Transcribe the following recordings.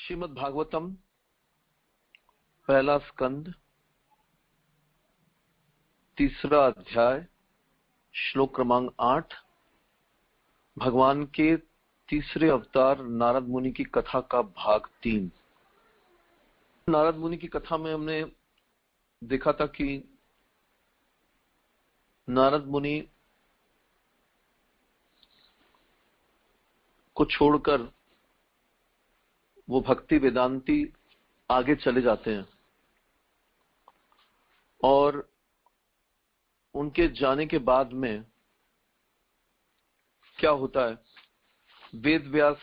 श्रीमद् भागवतम पहला स्कंद तीसरा अध्याय श्लोक क्रमांक 8 भगवान के तीसरे अवतार नारद मुनि की कथा का भाग 3। नारद मुनि की कथा में हमने देखा था कि नारद मुनि को छोड़कर वो भक्ति वेदांती आगे चले जाते हैं और उनके जाने के बाद में क्या होता है, वेद व्यास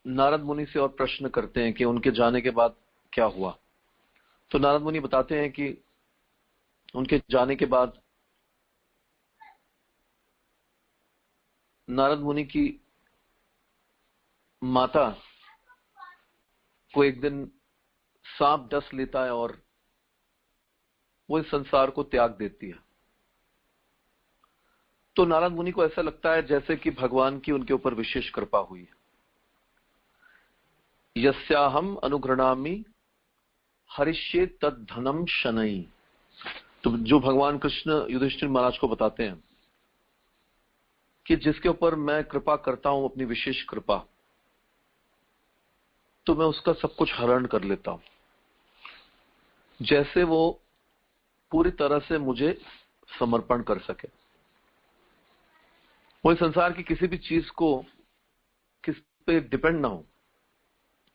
नारद मुनि से और प्रश्न करते हैं कि उनके जाने के बाद क्या हुआ। तो नारद मुनि बताते हैं कि उनके जाने के बाद नारद मुनि की माता को एक दिन सांप डस लेता है और वो इस संसार को त्याग देती है। तो नारद मुनि को ऐसा लगता है जैसे कि भगवान की उनके ऊपर विशेष कृपा हुई है। यस्याहम अनुगृणामि हरिष्ये तद धनम शनई। तो जो भगवान कृष्ण युधिष्ठिर महाराज को बताते हैं कि जिसके ऊपर मैं कृपा करता हूं अपनी विशेष कृपा, तो मैं उसका सब कुछ हरण कर लेता हूं, जैसे वो पूरी तरह से मुझे समर्पण कर सके। वो इस संसार की किसी भी चीज को किस पे डिपेंड ना हो,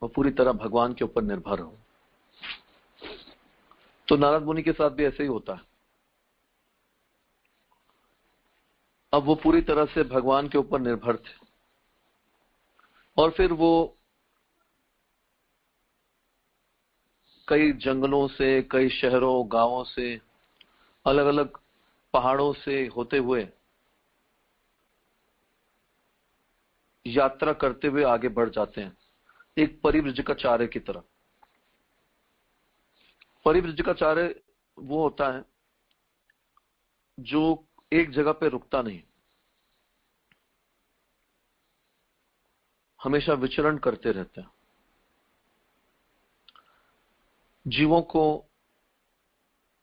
वो पूरी तरह भगवान के ऊपर निर्भर हो। तो नारद मुनि के साथ भी ऐसे ही होता है। अब वो पूरी तरह से भगवान के ऊपर निर्भर थे और फिर वो कई जंगलों से, कई शहरों गांवों से, अलग अलग पहाड़ों से होते हुए यात्रा करते हुए आगे बढ़ जाते हैं एक परिव्रजकाचार्य की तरह। परिव्रजकाचार्य वो होता है जो एक जगह पे रुकता नहीं, हमेशा विचरण करते रहते हैं, जीवों को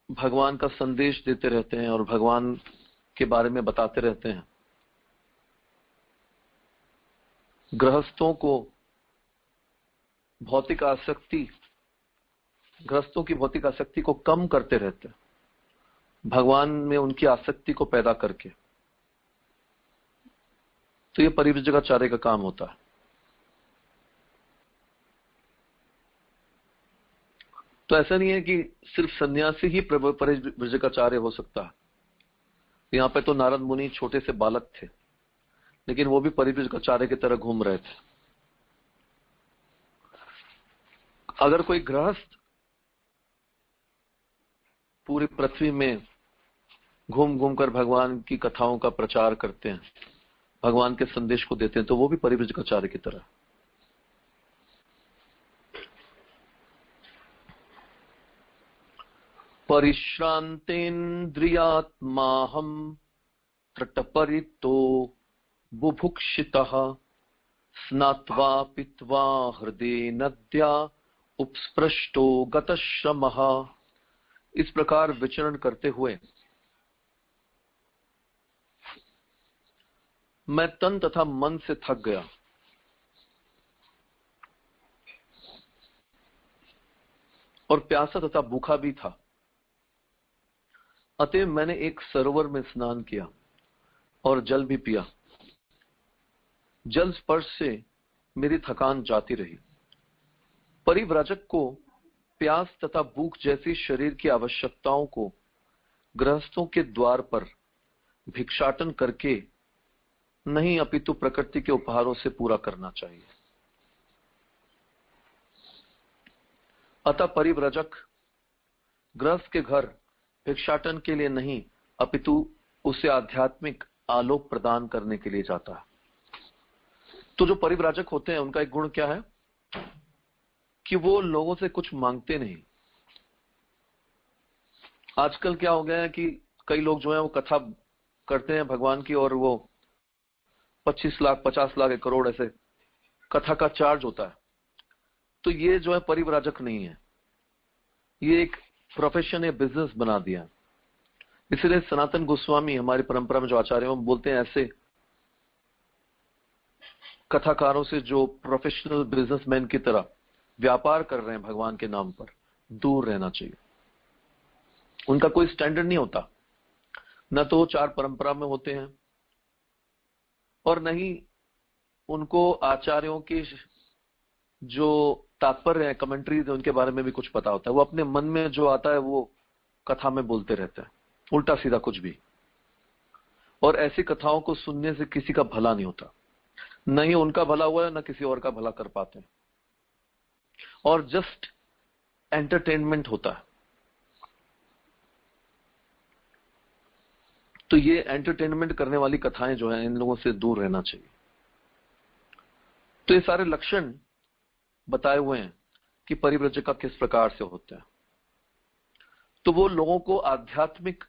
भगवान का संदेश देते रहते हैं और भगवान के बारे में बताते रहते हैं। गृहस्थों की भौतिक आसक्ति को कम करते रहते हैं, भगवान में उनकी आसक्ति को पैदा करके। तो ये परिव्रजकाचार्य का काम होता है। तो ऐसा नहीं है कि सिर्फ सन्यासी ही परिव्रजकाचार्य हो सकता है। यहाँ पे तो नारद मुनि छोटे से बालक थे, लेकिन वो भी परिव्रजकाचार्य की तरह घूम रहे थे। अगर कोई गृहस्थ पूरी पृथ्वी में घूम घूम कर भगवान की कथाओं का प्रचार करते हैं, भगवान के संदेश को देते हैं, तो वो भी परिव्रजकाचार्य की तरह। परिश्रांतेन्द्रियात्माहं त्रटपरितो बुभुक्षितः स्नात्वा पीत्वा हृदय नद्या उपस्पृष्टो गतश्रमः। इस प्रकार विचरण करते हुए मैं तन तथा मन से थक गया और प्यासा तथा भूखा भी था। अतः मैंने एक सरोवर में स्नान किया और जल भी पिया। जल स्पर्श से मेरी थकान जाती रही। परिव्राजक को प्यास तथा भूख जैसी शरीर की आवश्यकताओं को गृहस्थों के द्वार पर भिक्षाटन करके नहीं, अपितु प्रकृति के उपहारों से पूरा करना चाहिए। अतः परिव्राजक गृहस्थ के घर भिक्षाटन के लिए नहीं, अपितु उसे आध्यात्मिक आलोक प्रदान करने के लिए जाता है। तो जो परिव्राजक होते हैं उनका एक गुण क्या है कि वो लोगों से कुछ मांगते नहीं। आजकल क्या हो गया है कि कई लोग जो है वो कथा करते हैं भगवान की और वो 25 लाख 50 लाख 1 करोड़ ऐसे कथा का चार्ज होता है। तो ये जो है परिव्राजक नहीं है, ये एक प्रोफेशन या बिजनेस बना दिया। इसलिए सनातन गोस्वामी हमारी परंपरा में जो आचार्य हैं वो बोलते हैं ऐसे कथाकारों से जो प्रोफेशनल बिजनेसमैन की तरह व्यापार कर रहे हैं भगवान के नाम पर, दूर रहना चाहिए। उनका कोई स्टैंडर्ड नहीं होता, न तो चार परंपरा में होते हैं और न ही उनको आचार्यों की जो तात्पर्य है, कमेंट्रीज है, उनके बारे में भी कुछ पता होता है। वो अपने मन में जो आता है वो कथा में बोलते रहते हैं, उल्टा सीधा कुछ भी। और ऐसी कथाओं को सुनने से किसी का भला नहीं होता, न ही उनका भला हुआ है, न किसी और का भला कर पाते हैं, और जस्ट एंटरटेनमेंट होता है। तो ये एंटरटेनमेंट करने वाली कथाएं जो है, इन लोगों से दूर रहना चाहिए। तो ये सारे लक्षण बताए हुए हैं कि परिव्रजक का किस प्रकार से होता है। तो वो लोगों को आध्यात्मिक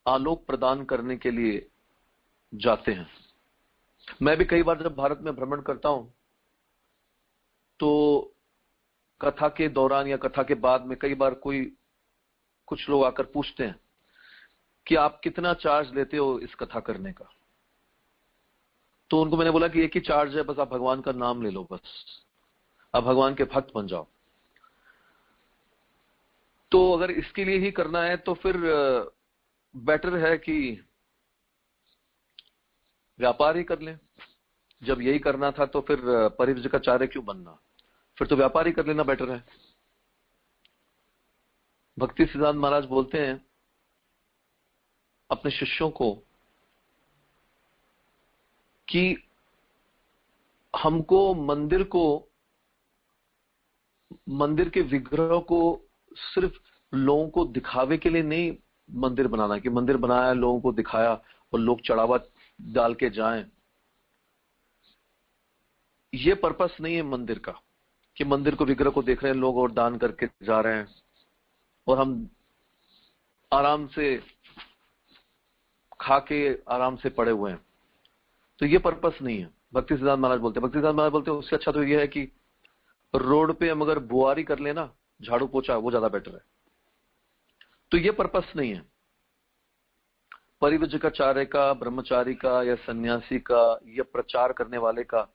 आलोक प्रदान करने के लिए जाते हैं। मैं भी कई बार जब भारत में भ्रमण करता हूं तो कथा के दौरान या कथा के बाद में कई बार कुछ लोग आकर पूछते हैं कि आप कितना चार्ज लेते हो इस कथा करने का। तो उनको मैंने बोला कि एक ही चार्ज है, बस आप भगवान का नाम ले लो, बस आप भगवान के भक्त बन जाओ। तो अगर इसके लिए ही करना है तो फिर बेटर है कि व्यापार ही कर लें। जब यही करना था तो फिर परिव्रजकाचार्य क्यों बनना, फिर तो व्यापार ही कर लेना बेटर है। भक्ति सिद्धांत महाराज बोलते हैं अपने शिष्यों को कि हमको मंदिर के विग्रह को सिर्फ लोगों को दिखावे के लिए नहीं मंदिर बनाना, कि मंदिर बनाया, लोगों को दिखाया और लोग चढ़ावा डाल के जाएं। ये पर्पस नहीं है मंदिर का कि मंदिर को, विग्रह को देख रहे हैं लोग और दान करके जा रहे हैं और हम आराम से खा के आराम से पड़े हुए हैं। तो ये पर्पस नहीं है। भक्ति सिद्धांत महाराज बोलते हैं उससे अच्छा तो ये है कि रोड पे हम अगर बुआरी कर लेना, झाड़ू पोछा, वो ज्यादा बेटर है। तो ये पर्पस नहीं है परिव्रजकाचार्य का, ब्रह्मचारी का या सन्यासी का या प्रचार करने वाले का।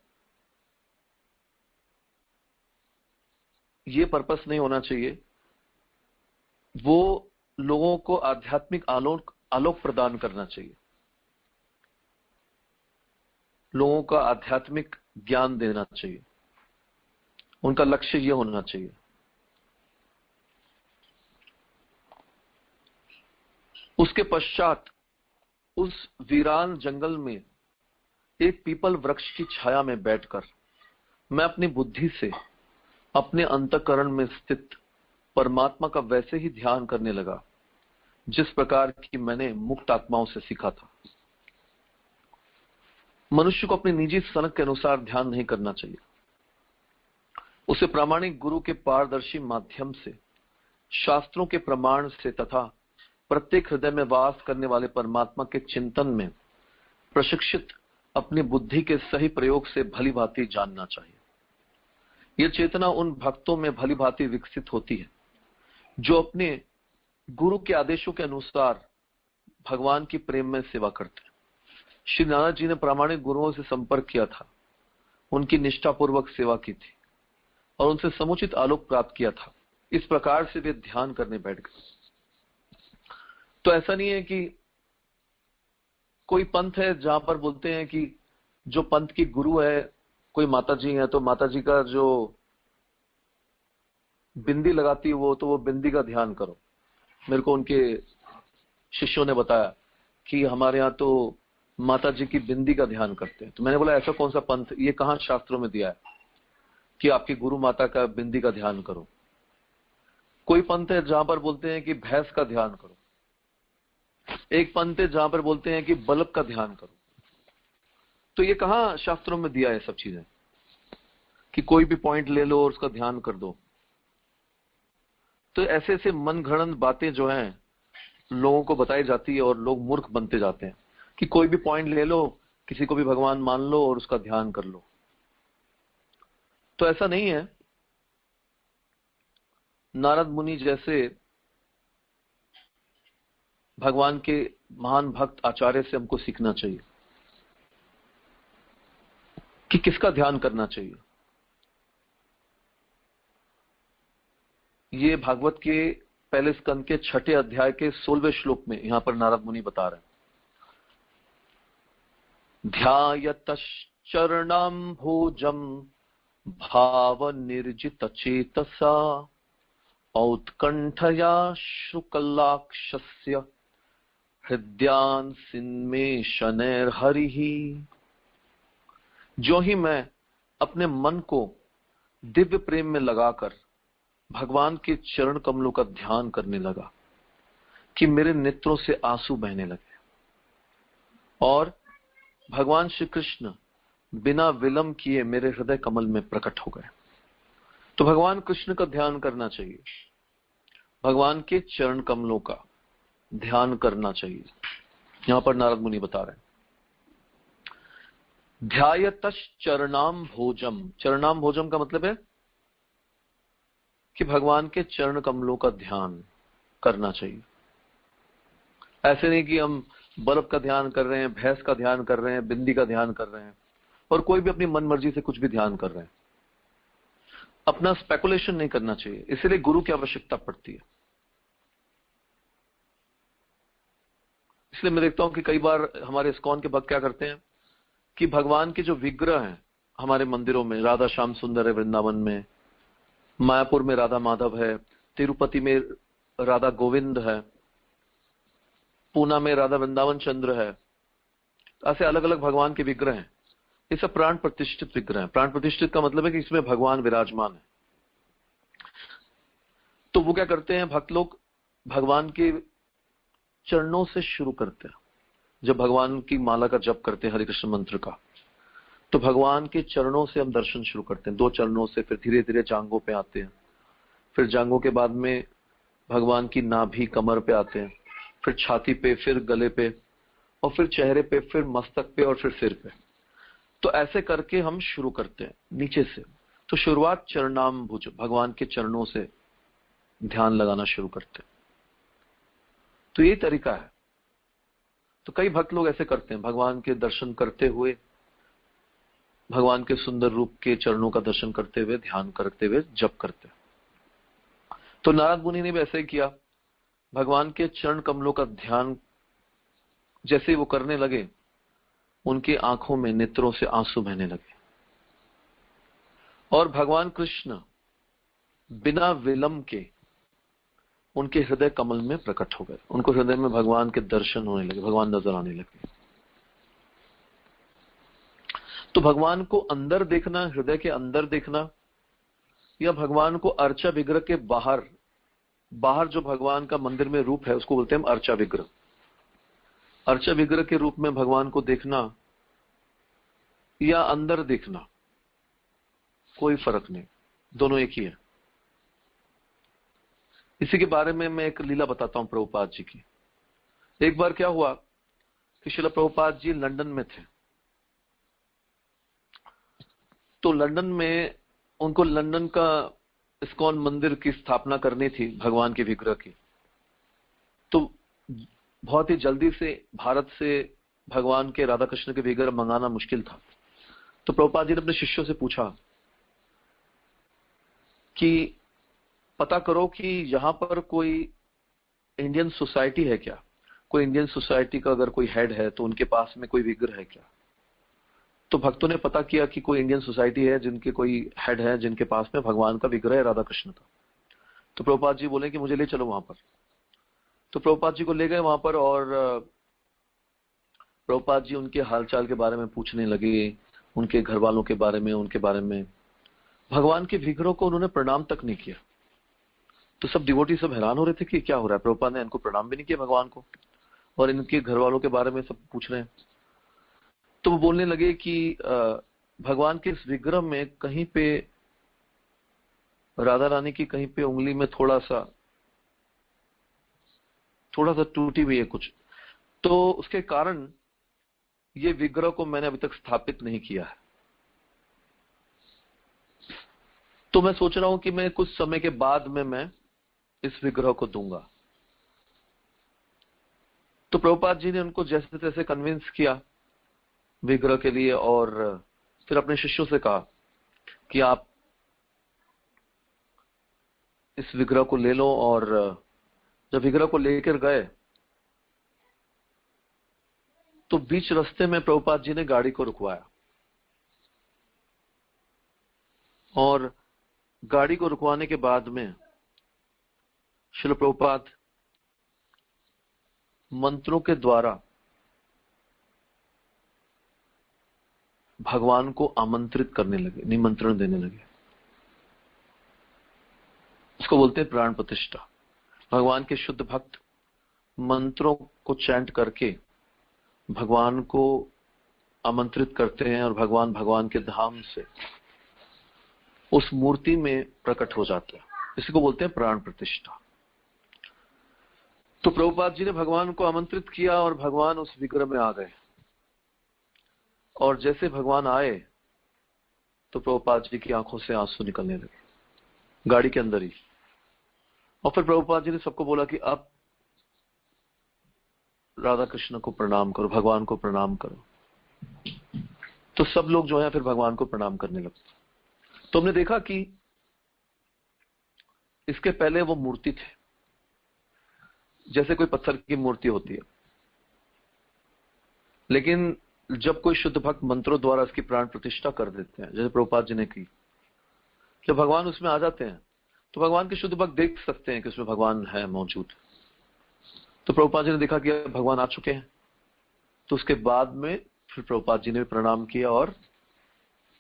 ये पर्पस नहीं होना चाहिए। वो लोगों को आध्यात्मिक आलोक प्रदान करना चाहिए, लोगों का आध्यात्मिक ज्ञान देना चाहिए। उनका लक्ष्य यह होना चाहिए। उसके पश्चात उस वीरान जंगल में एक पीपल वृक्ष की छाया में बैठकर मैं अपनी बुद्धि से अपने अंतःकरण में स्थित परमात्मा का वैसे ही ध्यान करने लगा जिस प्रकार की मैंने मुक्त आत्माओं से सीखा था। मनुष्य को अपनी निजी सनक के अनुसार ध्यान नहीं करना चाहिए। उसे प्रामाणिक गुरु के पारदर्शी माध्यम से, शास्त्रों के प्रमाण से तथा प्रत्येक हृदय में वास करने वाले परमात्मा के चिंतन में प्रशिक्षित अपनी बुद्धि के सही प्रयोग से भली भांति जानना चाहिए। यह चेतना उन भक्तों में भली भांति विकसित होती है जो अपने गुरु के आदेशों के अनुसार भगवान की प्रेम में सेवा करते हैं। श्री नानक जी ने प्रामाणिक गुरुओं से संपर्क किया था, उनकी निष्ठापूर्वक सेवा की थी और उनसे समुचित आलोक प्राप्त किया था। इस प्रकार से वे ध्यान करने बैठ गए। तो ऐसा नहीं है कि कोई पंथ है जहां पर बोलते हैं कि जो पंथ की गुरु है, कोई माता जी है तो माता जी का जो बिंदी लगाती है वो बिंदी का ध्यान करो। मेरे को उनके शिष्यों ने बताया कि हमारे यहाँ तो माता जी की बिंदी का ध्यान करते हैं। तो मैंने बोला ऐसा कौन सा पंथ, ये कहाँ शास्त्रों में दिया है कि आपकी गुरु माता का बिंदी का ध्यान करो। कोई पंथ है जहां पर बोलते हैं कि भैंस का ध्यान करो, एक पंथ है जहां पर बोलते हैं कि बल्ब का ध्यान करो। तो ये कहाँ शास्त्रों में दिया है सब चीजें कि कोई भी पॉइंट ले लो और उसका ध्यान कर दो। तो ऐसे ऐसे मनगढ़ंत बातें जो हैं लोगों को बताई जाती है और लोग मूर्ख बनते जाते हैं कि कोई भी पॉइंट ले लो, किसी को भी भगवान मान लो और उसका ध्यान कर लो। तो ऐसा नहीं है। नारद मुनि जैसे भगवान के महान भक्त आचार्य से हमको सीखना चाहिए कि किसका ध्यान करना चाहिए। ये भागवत के पहले स्कंद के 6 अध्याय के 16वें श्लोक में यहां पर नारद मुनि बता रहे हैं, ध्यायतश्चरणाम्भोजं भाव निर्जित चेतसा औत्कंठया शुक्लाक्षस्य हृदयान सिन्मेशनैर्हरिः। जो ही मैं अपने मन को दिव्य प्रेम में लगाकर भगवान के चरण कमलों का ध्यान करने लगा कि मेरे नेत्रों से आंसू बहने लगे और भगवान श्री कृष्ण बिना विलंब किए मेरे हृदय कमल में प्रकट हो गए। तो भगवान कृष्ण का ध्यान करना चाहिए, भगवान के चरण कमलों का ध्यान करना चाहिए। यहां पर नारद मुनि बता रहे हैं, ध्यायतश्चरणाम भोजम। चरणाम भोजम का मतलब है कि भगवान के चरण कमलों का ध्यान करना चाहिए। ऐसे नहीं कि हम बल्ब का ध्यान कर रहे हैं, भैंस का ध्यान कर रहे हैं, बिंदी का ध्यान कर रहे हैं और कोई भी अपनी मन मर्जी से कुछ भी ध्यान कर रहे हैं। अपना स्पेकुलेशन नहीं करना चाहिए, इसलिए गुरु की आवश्यकता पड़ती है। इसलिए मैं देखता हूं कि कई बार हमारे इस्कॉन के भक्त क्या करते हैं कि भगवान के जो विग्रह हैं हमारे मंदिरों में, राधा श्याम सुंदर है वृंदावन में, मायापुर में राधा माधव है, तिरुपति में राधा गोविंद है, पूना में राधा वृंदावन चंद्र है, ऐसे अलग अलग भगवान के विग्रह हैं। ये सब प्राण प्रतिष्ठित विग्रह हैं। प्राण प्रतिष्ठित का मतलब है कि इसमें भगवान विराजमान है। तो वो क्या करते हैं, भक्त लोग भगवान के चरणों से शुरू करते हैं। जब भगवान की माला का जप करते हैं हरे कृष्ण मंत्र का, तो भगवान के चरणों से हम दर्शन शुरू करते हैं, 2 चरणों से, फिर धीरे धीरे जांघों पे आते हैं, फिर जांघों के बाद में भगवान की नाभि कमर पे आते हैं, फिर छाती पे, फिर गले पे, और फिर चेहरे पे, फिर मस्तक पे और फिर सिर पे। तो ऐसे करके हम शुरू करते हैं नीचे से। तो शुरुआत चरणाम्बुज, भगवान के चरणों से ध्यान लगाना शुरू करते हैं। तो यही तरीका है। तो कई भक्त लोग ऐसे करते हैं, भगवान के दर्शन करते हुए, भगवान के सुंदर रूप के चरणों का दर्शन करते हुए, ध्यान करते हुए जप करते हैं। तो नारद मुनि ने भी ऐसे ही किया। भगवान के चरण कमलों का ध्यान जैसे वो करने लगे, उनकी आंखों में, नेत्रों से आंसू बहने लगे और भगवान कृष्ण बिना विलंब के उनके हृदय कमल में प्रकट हो गए। उनको हृदय में भगवान के दर्शन होने लगे, भगवान नजर आने लगे। तो भगवान को अंदर देखना, हृदय के अंदर देखना, या भगवान को अर्चा विग्रह के बाहर, बाहर जो भगवान का मंदिर में रूप है उसको बोलते हैं अर्चा विग्रह। अर्चा विग्रह के रूप में भगवान को देखना या अंदर देखना, कोई फर्क नहीं, दोनों एक ही है। इसी के बारे में मैं एक लीला बताता हूं प्रभुपाद जी की। एक बार क्या हुआ कि श्रील प्रभुपाद जी लंदन में थे। तो लंदन में उनको लंदन का इस्कॉन मंदिर की स्थापना करनी थी भगवान के विग्रह की। तो बहुत ही जल्दी से भारत से भगवान के, राधा कृष्ण के विग्रह मंगाना मुश्किल था। तो प्रभुपाद जी ने अपने शिष्यों से पूछा कि पता करो कि यहां पर कोई इंडियन सोसाइटी है क्या, कोई इंडियन सोसाइटी का अगर कोई हेड है तो उनके पास में कोई विग्रह है क्या। तो भक्तों ने पता किया कि कोई इंडियन सोसाइटी है जिनके कोई हेड है, जिनके पास में भगवान का विग्रह है, राधा कृष्ण का। तो प्रभुपाद जी बोले कि मुझे ले चलो वहां पर। तो प्रभुपाद जी को ले गए वहां पर और प्रभुपाद जी उनके हालचाल के बारे में पूछने लगे, उनके घर वालों के बारे में, उनके बारे में। भगवान के विग्रह को उन्होंने प्रणाम तक नहीं किया। तो सब डिवोटी सब हैरान हो रहे थे कि क्या हो रहा है, प्रभुपाद ने इनको प्रणाम भी नहीं किया भगवान को, और इनके घर वालों के बारे में सब पूछ रहे हैं। तो वो बोलने लगे कि भगवान के इस विग्रह में कहीं पे राधा रानी की कहीं पे उंगली में थोड़ा सा टूटी हुई है कुछ, तो उसके कारण ये विग्रह को मैंने अभी तक स्थापित नहीं किया है। तो मैं सोच रहा हूं कि मैं कुछ समय के बाद में मैं इस विग्रह को दूंगा। तो प्रभुपाद जी ने उनको जैसे तैसे कन्विंस किया विग्रह के लिए, और फिर अपने शिष्यों से कहा कि आप इस विग्रह को ले लो। और जब विग्रह को लेकर गए तो बीच रास्ते में प्रभुपाद जी ने गाड़ी को रुकवाया, और गाड़ी को रुकवाने के बाद में श्रील प्रभुपाद मंत्रों के द्वारा भगवान को आमंत्रित करने लगे, निमंत्रण देने लगे। इसको बोलते हैं प्राण प्रतिष्ठा। भगवान के शुद्ध भक्त मंत्रों को चैंट करके भगवान को आमंत्रित करते हैं, और भगवान के धाम से उस मूर्ति में प्रकट हो जाते हैं। इसी को बोलते हैं प्राण प्रतिष्ठा। तो प्रभुपाद जी ने भगवान को आमंत्रित किया और भगवान उस विग्रह में आ गए। और जैसे भगवान आए तो प्रभुपाद जी की आंखों से आंसू निकलने लगे गाड़ी के अंदर ही। और फिर प्रभुपाद जी ने सबको बोला कि अब राधा कृष्ण को प्रणाम करो, भगवान को प्रणाम करो। तो सब लोग जो है फिर भगवान को प्रणाम करने लगे। तो हमने देखा कि इसके पहले वो मूर्ति थे, जैसे कोई पत्थर की मूर्ति होती है, लेकिन जब कोई शुद्ध भक्त मंत्रों द्वारा इसकी प्राण प्रतिष्ठा कर देते हैं, जैसे प्रभुपाद जी ने की, जब भगवान उसमें आ जाते हैं तो भगवान के शुद्ध भक्त देख सकते हैं कि उसमें भगवान है मौजूद। तो प्रभुपाद जी ने देखा कि भगवान आ चुके हैं, तो उसके बाद में फिर प्रभुपाद जी ने प्रणाम किया और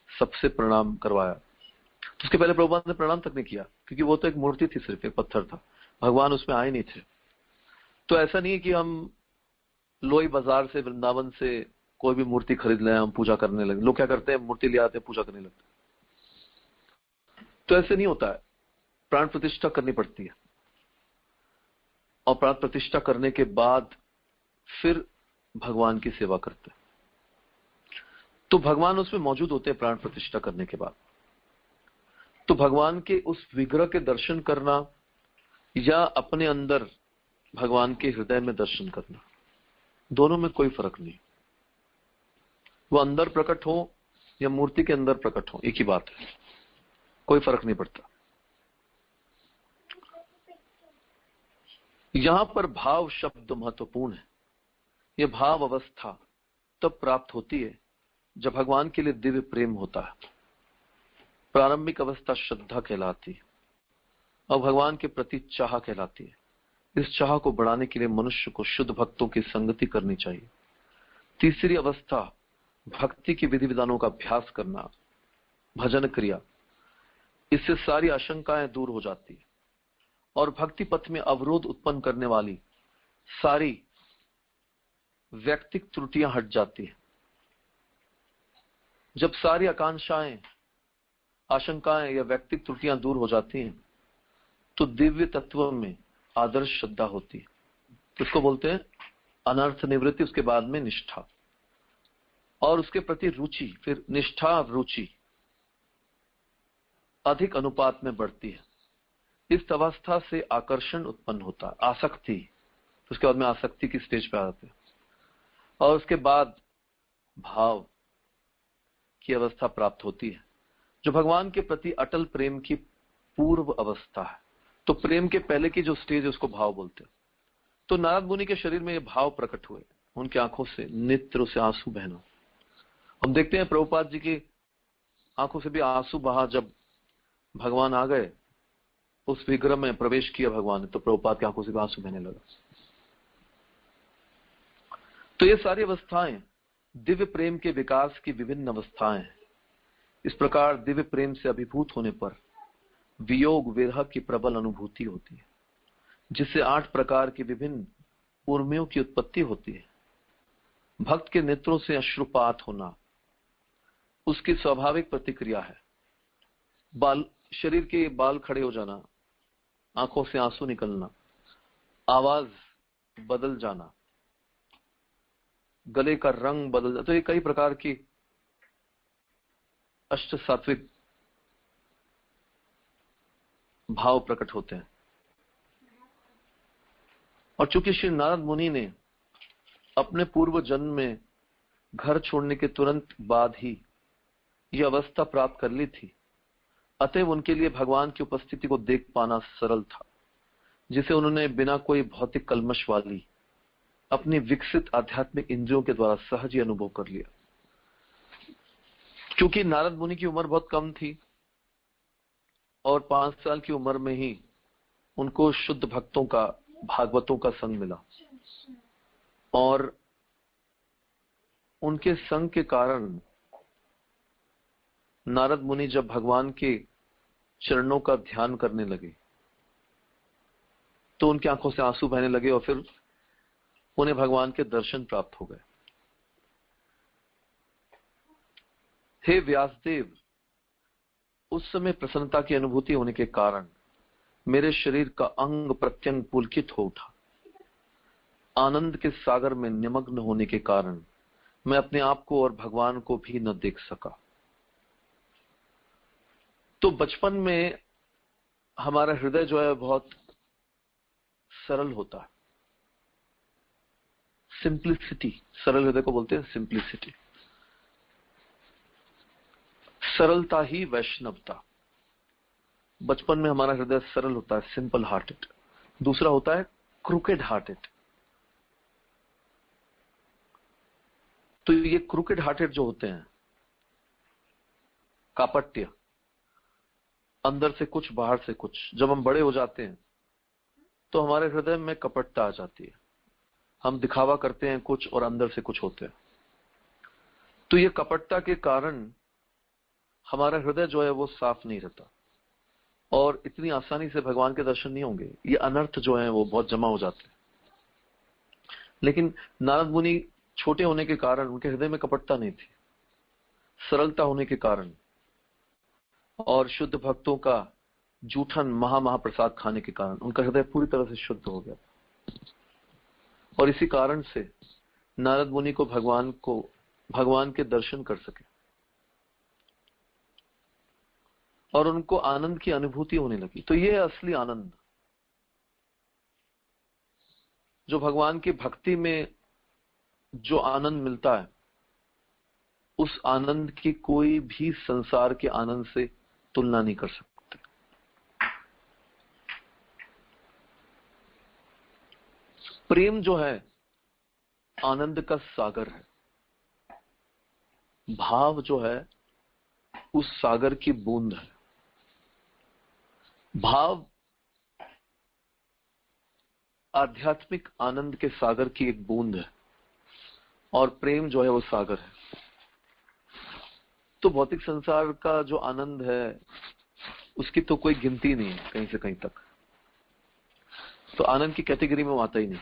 सबसे प्रणाम करवाया। तो उसके पहले प्रभुपाद ने प्रणाम तक नहीं किया, क्योंकि वो तो एक मूर्ति थी, सिर्फ एक पत्थर था, भगवान उसमें आए नहीं थे। तो ऐसा नहीं है कि हम लोई बाजार से, वृंदावन से कोई भी मूर्ति खरीद लें, हम पूजा करने लगे। लोग क्या करते हैं, मूर्ति ले आते हैं, पूजा करने लगते हैं। तो ऐसे नहीं होता है, प्राण प्रतिष्ठा करनी पड़ती है, और प्राण प्रतिष्ठा करने के बाद फिर भगवान की सेवा करते हैं। तो भगवान उसमें मौजूद होते हैं प्राण प्रतिष्ठा करने के बाद। तो भगवान के उस विग्रह के दर्शन करना या अपने अंदर भगवान के हृदय में दर्शन करना, दोनों में कोई फर्क नहीं। वो अंदर प्रकट हो या मूर्ति के अंदर प्रकट हो, एक ही बात है, कोई फर्क नहीं पड़ता। यहां पर भाव शब्द महत्वपूर्ण है। यह भाव अवस्था तब प्राप्त होती है जब भगवान के लिए दिव्य प्रेम होता है। प्रारंभिक अवस्था श्रद्धा कहलाती है और भगवान के प्रति चाह कहलाती है। इस चाह को बढ़ाने के लिए मनुष्य को शुद्ध भक्तों की संगति करनी चाहिए। तीसरी अवस्था भक्ति की विधि विधानों का अभ्यास करना, भजन क्रिया। इससे सारी आशंकाएं दूर हो जाती है और भक्ति पथ में अवरोध उत्पन्न करने वाली सारी व्यक्तिक त्रुटियां हट जाती है। जब सारी आकांक्षाएं, आशंकाएं या व्यक्तिक त्रुटियां दूर हो जाती हैं तो दिव्य तत्व में आदर्श श्रद्धा होती है। तो इसको बोलते हैं अनर्थ निवृत्ति, उसके बाद में निष्ठा और उसके प्रति रुचि। फिर निष्ठा और रुचि अधिक अनुपात में बढ़ती है। इस अवस्था से आकर्षण उत्पन्न होता है, आसक्ति। तो उसके बाद में आसक्ति की स्टेज पे आ जाते हैं और उसके बाद भाव की अवस्था प्राप्त होती है, जो भगवान के प्रति अटल प्रेम की पूर्व अवस्था है। तो प्रेम के पहले की जो स्टेज है उसको भाव बोलते हैं। तो नारद मुनि के शरीर में ये भाव प्रकट हुए, उनकी आंखों से नेत्र से आंसू बहना। हम देखते हैं प्रभुपाद जी की आंखों से भी आंसू बहा जब भगवान आ गए, उस विग्रह में प्रवेश किया भगवान ने, तो प्रभुपाद की आंखों से भी आंसू बहने लगा। तो ये सारी अवस्थाएं दिव्य प्रेम के विकास की विभिन्न अवस्थाएं हैं। इस प्रकार दिव्य प्रेम से अभिभूत होने पर वियोग विरह की प्रबल अनुभूति होती है, जिससे 8 प्रकार की विभिन्न उर्मियों की उत्पत्ति होती है। भक्त के नेत्रों से अश्रुपात होना उसकी स्वाभाविक प्रतिक्रिया है। शरीर के बाल खड़े हो जाना, आंखों से आंसू निकलना, आवाज बदल जाना, गले का रंग बदल जाना, तो ये कई प्रकार की अष्ट सात्विक भाव प्रकट होते हैं। और चूंकि श्री नारद मुनि ने अपने पूर्व जन्म में घर छोड़ने के तुरंत बाद ही यह अवस्था प्राप्त कर ली थी, अतएव उनके लिए भगवान की उपस्थिति को देख पाना सरल था, जिसे उन्होंने बिना कोई भौतिक कल्मश वाली अपनी विकसित आध्यात्मिक इंद्रियों के द्वारा सहज ही अनुभव कर लिया। क्योंकि नारद मुनि की उम्र बहुत कम थी और 5 साल की उम्र में ही उनको शुद्ध भक्तों का, भागवतों का संग मिला, और उनके संग के कारण नारद मुनि जब भगवान के चरणों का ध्यान करने लगे तो उनकी आंखों से आंसू बहने लगे और फिर उन्हें भगवान के दर्शन प्राप्त हो गए। हे व्यासदेव, उस समय प्रसन्नता की अनुभूति होने के कारण मेरे शरीर का अंग प्रत्यंग पुलकित हो उठा। आनंद के सागर में निमग्न होने के कारण मैं अपने आप को और भगवान को भी न देख सका। तो बचपन में हमारा हृदय जो है बहुत सरल होता है, सिंप्लिसिटी, सरल हृदय को बोलते हैं सिंप्लिसिटी। सरलता ही वैष्णवता। बचपन में हमारा हृदय सरल होता है, सिंपल हार्टेड। दूसरा होता है क्रूकेड हार्टेड। तो ये क्रूकेड हार्टेड जो होते हैं, कापट्य, अंदर से कुछ बाहर से कुछ, जब हम बड़े हो जाते हैं तो हमारे हृदय में कपटता आ जाती है। हम दिखावा करते हैं कुछ और अंदर से कुछ होते हैं। तो ये कपटता के कारण हमारा हृदय जो है वो साफ नहीं रहता और इतनी आसानी से भगवान के दर्शन नहीं होंगे। ये अनर्थ जो है वो बहुत जमा हो जाते हैं। लेकिन नारद मुनि छोटे होने के कारण उनके हृदय में कपटता नहीं थी। सरलता होने के कारण और शुद्ध भक्तों का जूठन महाप्रसाद खाने के कारण उनका हृदय पूरी तरह से शुद्ध हो गया। और इसी कारण से नारद मुनि को भगवान के दर्शन कर सके और उनको आनंद की अनुभूति होने लगी। तो ये है असली आनंद, जो भगवान की भक्ति में जो आनंद मिलता है, उस आनंद की कोई भी संसार के आनंद से तुलना नहीं कर सकते। प्रेम जो है आनंद का सागर है। भाव जो है उस सागर की बूंद है। भाव आध्यात्मिक आनंद के सागर की एक बूंद है और प्रेम जो है वो सागर है। तो भौतिक संसार का जो आनंद है उसकी तो कोई गिनती नहीं है कहीं से कहीं तक। तो आनंद की कैटेगरी में वो आता ही नहीं,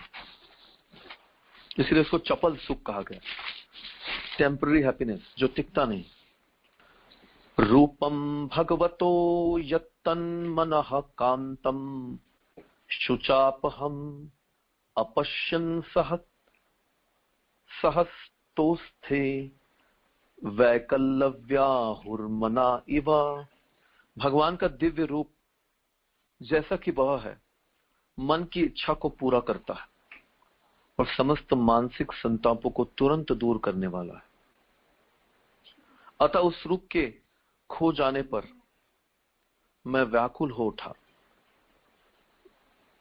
इसलिए उसको चपल सुख कहा गया, टेम्पररी हैप्पीनेस जो टिकता नहीं। रूपम भगवतो यत्तन्मनः कांतम शुचापहम अपश्यन् सहस्तोस्थे वैकल्लव्याहुर्मना इव। भगवान का दिव्य रूप जैसा कि वह है, मन की इच्छा को पूरा करता है और समस्त मानसिक संतापों को तुरंत दूर करने वाला है। अतः उस रूप के खो जाने पर मैं व्याकुल हो उठा,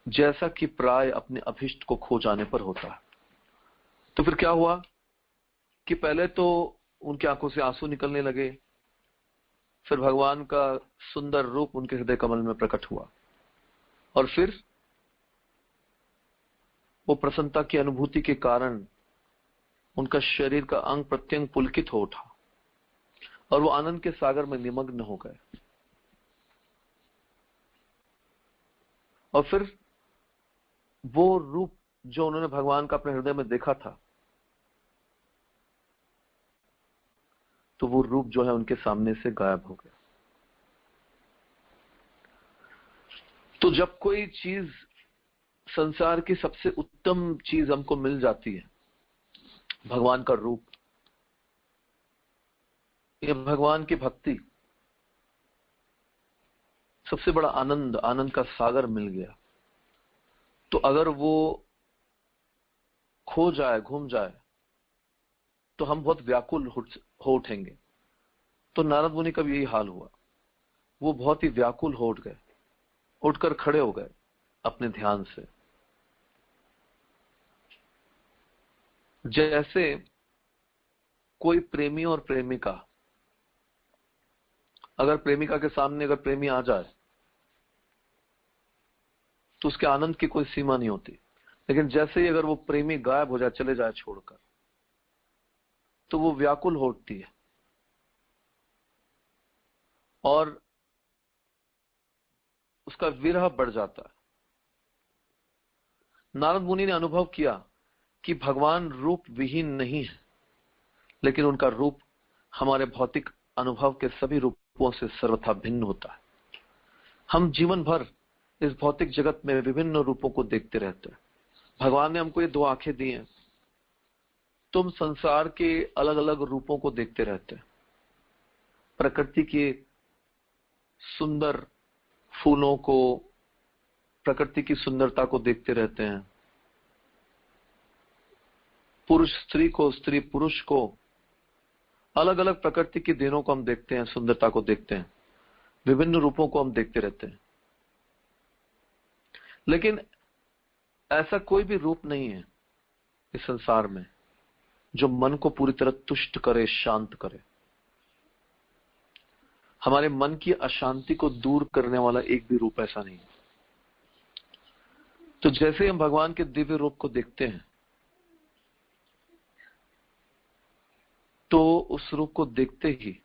जैसा कि प्राय अपने अभिष्ट को खो जाने पर होता है। तो फिर क्या हुआ कि पहले तो उनकी आंखों से आंसू निकलने लगे, फिर भगवान का सुंदर रूप उनके हृदय कमल में प्रकट हुआ और फिर वो प्रसन्नता की अनुभूति के कारण उनका शरीर का अंग प्रत्यंग पुलकित हो उठा और वो आनंद के सागर में निमग्न हो गए। और फिर वो रूप जो उन्होंने भगवान का अपने हृदय में देखा था, तो वो रूप जो है उनके सामने से गायब हो गया। तो जब कोई चीज, संसार की सबसे उत्तम चीज हमको मिल जाती है, भगवान का रूप या भगवान की भक्ति, सबसे बड़ा आनंद, आनंद का सागर मिल गया, तो अगर वो खो जाए, घूम जाए, तो हम बहुत व्याकुल हो उठेंगे। तो नारद मुनि का भी यही हाल हुआ। वो बहुत ही व्याकुल हो उठ गए, उठकर खड़े हो गए अपने ध्यान से। जैसे कोई प्रेमी और प्रेमिका, अगर प्रेमिका के सामने अगर प्रेमी आ जाए तो उसके आनंद की कोई सीमा नहीं होती। लेकिन जैसे ही अगर वो प्रेमी गायब हो जाए, चले जाए छोड़कर, तो वो व्याकुल हो उठती है और उसका विरह बढ़ जाता है। नारद मुनि ने अनुभव किया कि भगवान रूप विहीन नहीं है, लेकिन उनका रूप हमारे भौतिक अनुभव के सभी रूपों से सर्वथा भिन्न होता है। हम जीवन भर इस भौतिक जगत में विभिन्न रूपों को देखते रहते हैं। भगवान ने हमको ये दो आंखें दी हैं, तुम संसार के अलग अलग रूपों को देखते रहते हैं। प्रकृति के सुंदर फूलों को, प्रकृति की सुंदरता को देखते रहते हैं। पुरुष स्त्री को, स्त्री पुरुष को, अलग अलग प्रकृति की देनों को हम देखते हैं, सुंदरता को देखते हैं, विभिन्न रूपों को हम देखते रहते हैं। लेकिन ऐसा कोई भी रूप नहीं है इस संसार में जो मन को पूरी तरह तुष्ट करे, शांत करे। हमारे मन की अशांति को दूर करने वाला एक भी रूप ऐसा नहीं है। तो जैसे हम भगवान के दिव्य रूप को देखते हैं, तो उस रूप को देखते ही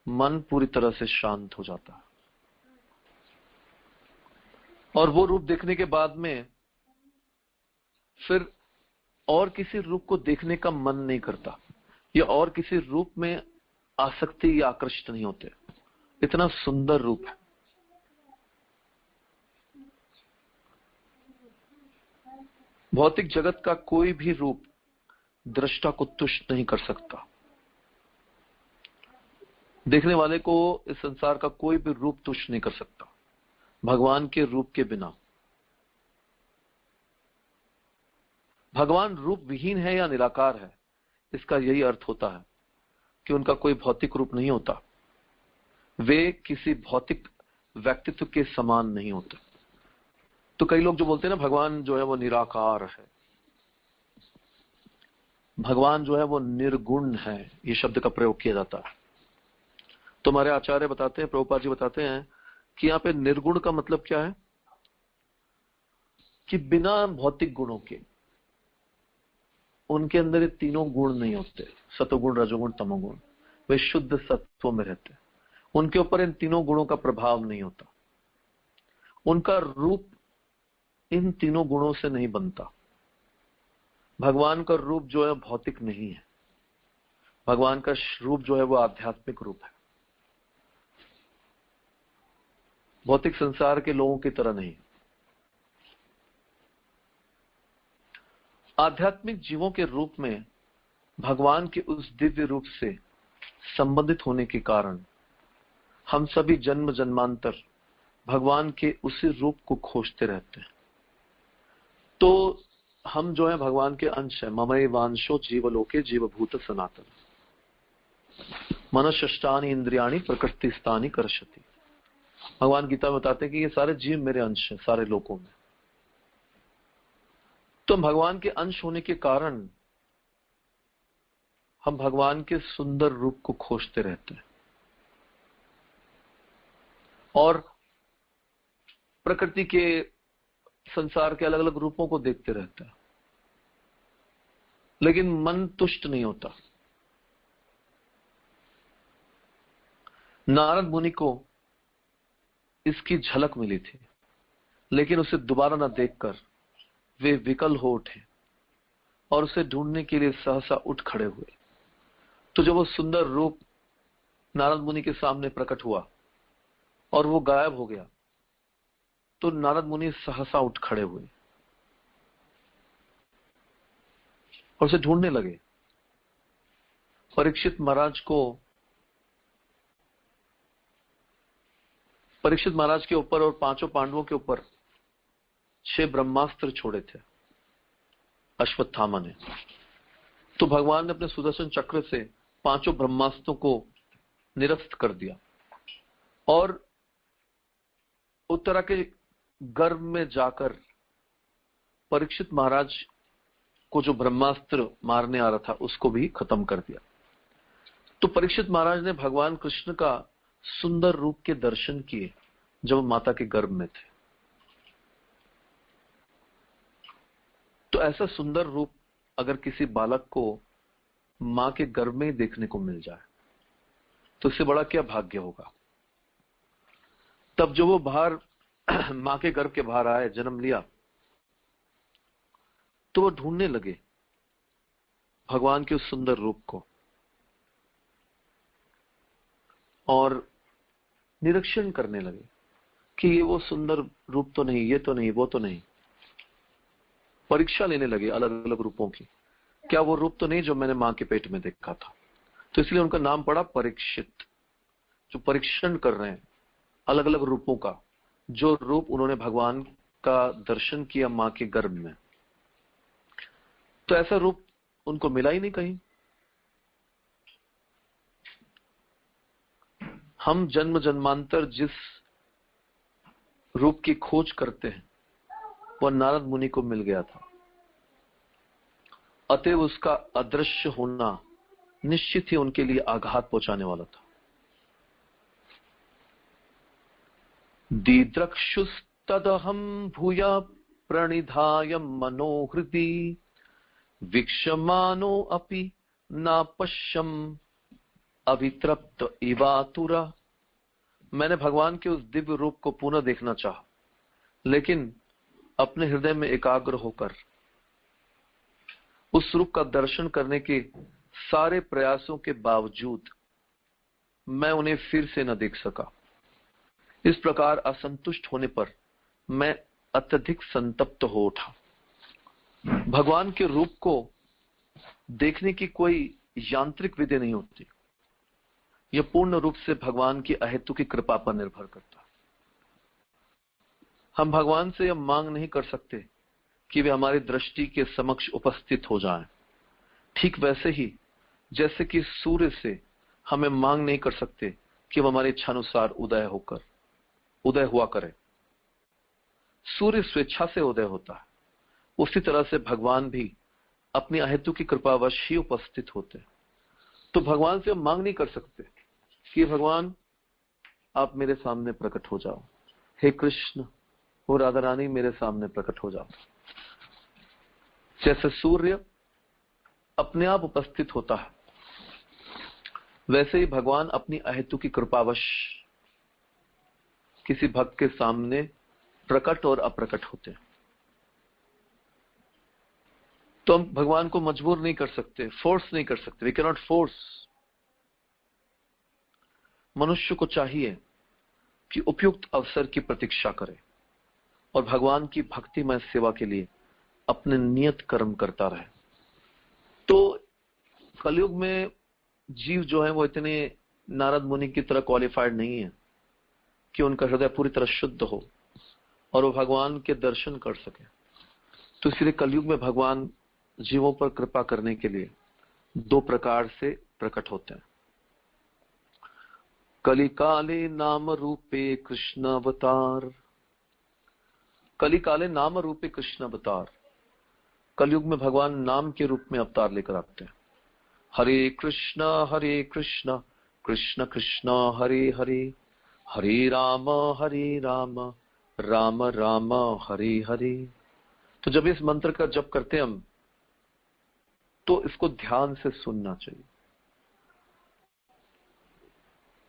मन पूरी तरह से शांत हो जाता है। और वो रूप देखने के बाद में फिर और किसी रूप को देखने का मन नहीं करता, या और किसी रूप में आसक्ति या आकृष्ट नहीं होते। इतना सुंदर रूप है। भौतिक जगत का कोई भी रूप दृष्टा को तुष्ट नहीं कर सकता। देखने वाले को इस संसार का कोई भी रूप तुष्ट नहीं कर सकता भगवान के रूप के बिना। भगवान रूप विहीन है या निराकार है, इसका यही अर्थ होता है कि उनका कोई भौतिक रूप नहीं होता। वे किसी भौतिक व्यक्तित्व के समान नहीं होते। तो कई लोग जो बोलते हैं ना, भगवान जो है वो निराकार है, भगवान जो है वो निर्गुण है, ये शब्द का प्रयोग किया जाता है। तो हमारे आचार्य बताते हैं, प्रभुपाद जी बताते हैं कि यहाँ पे निर्गुण का मतलब क्या है कि बिना भौतिक गुणों के उनके अंदर ये तीनों गुण नहीं होते, सतोगुण, रजोगुण, तमोगुण। वे शुद्ध सत्व में रहते हैं। उनके ऊपर इन तीनों गुणों का प्रभाव नहीं होता। उनका रूप इन तीनों गुणों से नहीं बनता। भगवान का रूप जो है भौतिक नहीं है। भगवान का रूप जो है वो आध्यात्मिक रूप है, भौतिक संसार के लोगों की तरह नहीं। आध्यात्मिक जीवों के रूप में भगवान के उस दिव्य रूप से संबंधित होने के कारण हम सभी जन्म जन्मांतर भगवान के उसी रूप को खोजते रहते हैं। तो हम जो है भगवान के अंश है। ममई वांशो जीवलोके जीवभूत सनातन मनष्टानि इंद्रियाणि प्रकृति स्थानी करशति। भगवान गीता में बताते हैं कि ये सारे जीव मेरे अंश हैं, सारे लोकों में। तो भगवान के अंश होने के कारण हम भगवान के सुंदर रूप को खोजते रहते हैं और प्रकृति के, संसार के अलग अलग रूपों को देखते रहते हैं, लेकिन मन तुष्ट नहीं होता। नारद मुनि को इसकी झलक मिली थी, लेकिन उसे दोबारा न देखकर वे विकल हो उठे और उसे ढूंढने के लिए सहसा उठ खड़े हुए। तो जब वो सुंदर रूप नारद मुनि के सामने प्रकट हुआ और वो गायब हो गया, तो नारद मुनि सहसा उठ खड़े हुए और उसे ढूंढने लगे। परीक्षित महाराज के ऊपर और पांचों पांडवों के ऊपर 6 ब्रह्मास्त्र छोड़े थे। अश्वत्थामा ने। तो भगवान ने अपने सुदर्शन चक्र से 5 ब्रह्मास्त्रों को निरस्त कर दिया और उत्तरा के गर्भ में जाकर परीक्षित महाराज को जो ब्रह्मास्त्र मारने आ रहा था उसको भी खत्म कर दिया। तो परीक्षित महाराज ने भगवान कृष्ण का सुंदर रूप के दर्शन किए जब माता के गर्भ में थे। तो ऐसा सुंदर रूप अगर किसी बालक को मां के गर्भ में ही देखने को मिल जाए तो इससे बड़ा क्या भाग्य होगा। तब जो वो बाहर मां के गर्भ के बाहर आए, जन्म लिया, तो वो ढूंढने लगे भगवान के उस सुंदर रूप को और निरीक्षण करने लगे कि ये वो सुंदर रूप तो नहीं, ये तो नहीं, वो तो नहीं। परीक्षा लेने लगे अलग अलग रूपों की, क्या वो रूप तो नहीं जो मैंने मां के पेट में देखा था। तो इसलिए उनका नाम पड़ा परीक्षित, जो परीक्षण कर रहे हैं अलग अलग रूपों का, जो रूप उन्होंने भगवान का दर्शन किया मां के गर्भ में। तो ऐसा रूप उनको मिला ही नहीं कहीं। हम जन्म जन्मांतर जिस रूप की खोज करते हैं वह नारद मुनि को मिल गया था, अतएव उसका अदृश्य होना निश्चित ही उनके लिए आघात पहुंचाने वाला था। दिद्रक्षुस्तदहं भूया प्रणिधाय मनोहृदि वीक्षमानो अपि नापश्यम अभितृप्त इवातुरा। मैंने भगवान के उस दिव्य रूप को पुनः देखना चाहा, लेकिन अपने हृदय में एकाग्र होकर उस रूप का दर्शन करने के सारे प्रयासों के बावजूद मैं उन्हें फिर से न देख सका। इस प्रकार असंतुष्ट होने पर मैं अत्यधिक संतप्त हो उठा। भगवान के रूप को देखने की कोई यांत्रिक विधि नहीं होती, यह पूर्ण रूप से भगवान की अहेतु की कृपा पर निर्भर करता है। हम भगवान से यह मांग नहीं कर सकते कि वे हमारी दृष्टि के समक्ष उपस्थित हो जाएं। ठीक वैसे ही जैसे कि सूर्य से हमें मांग नहीं कर सकते कि वह हमारी इच्छानुसार उदय हुआ करे। सूर्य स्वेच्छा से उदय होता है, उसी तरह से भगवान भी अपनी अहेतु की कृपावश ही उपस्थित होते। तो भगवान से हम मांग नहीं कर सकते कि भगवान आप मेरे सामने प्रकट हो जाओ, हे कृष्ण हो राधा रानी मेरे सामने प्रकट हो जाओ। जैसे सूर्य अपने आप उपस्थित होता है, वैसे ही भगवान अपनी अहेतु की कृपावश किसी भक्त के सामने प्रकट और अप्रकट होते हैं। तो हम भगवान को मजबूर नहीं कर सकते, फोर्स नहीं कर सकते। We can not force. मनुष्य को चाहिए कि उपयुक्त अवसर की प्रतीक्षा करे और भगवान की भक्तिमय सेवा के लिए अपने नियत कर्म करता रहे। तो कलयुग में जीव जो है वो इतने नारद मुनि की तरह क्वालिफाइड नहीं है कि उनका हृदय पूरी तरह शुद्ध हो और वो भगवान के दर्शन कर सके। तो इसलिए कलयुग में भगवान जीवों पर कृपा करने के लिए 2 प्रकार से प्रकट होते हैं। कलिकाले नाम रूपे कृष्ण अवतार। कलिकाले नाम रूपे कृष्ण अवतार। कलयुग में भगवान नाम के रूप में अवतार लेकर आते हैं। हरे कृष्ण कृष्ण कृष्ण हरे हरे, हरे राम राम राम हरे हरे। तो जब इस मंत्र का जप करते हैं हम, तो इसको ध्यान से सुनना चाहिए।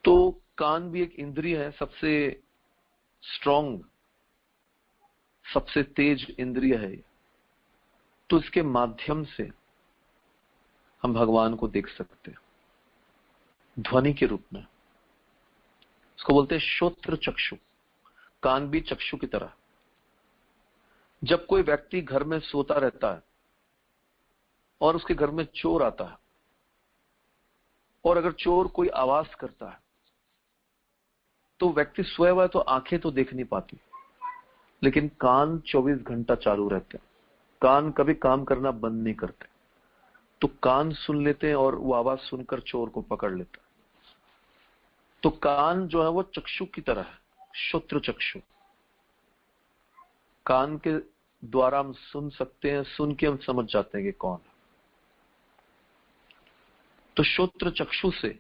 तो कान भी एक इंद्रिय है, सबसे स्ट्रॉन्ग, सबसे तेज इंद्रिय है। तो इसके माध्यम से हम भगवान को देख सकते हैं ध्वनि के रूप में। इसको बोलते हैं श्रोत्र चक्षु। कान भी चक्षु की तरह। जब कोई व्यक्ति घर में सोता रहता है और उसके घर में चोर आता है, और अगर चोर कोई आवाज करता है तो व्यक्ति सोया हुआ है तो आंखें तो देख नहीं पाती, लेकिन कान 24 घंटा चालू रहते हैं। कान कभी काम करना बंद नहीं करते, तो कान सुन लेते हैं और वो आवाज सुनकर चोर को पकड़ लेता है। तो कान जो है वो चक्षु की तरह है, श्रोत्र चक्षु। कान के द्वारा हम सुन सकते हैं, सुन के हम समझ जाते हैं कि कौन है। तो श्रोत्र चक्षु से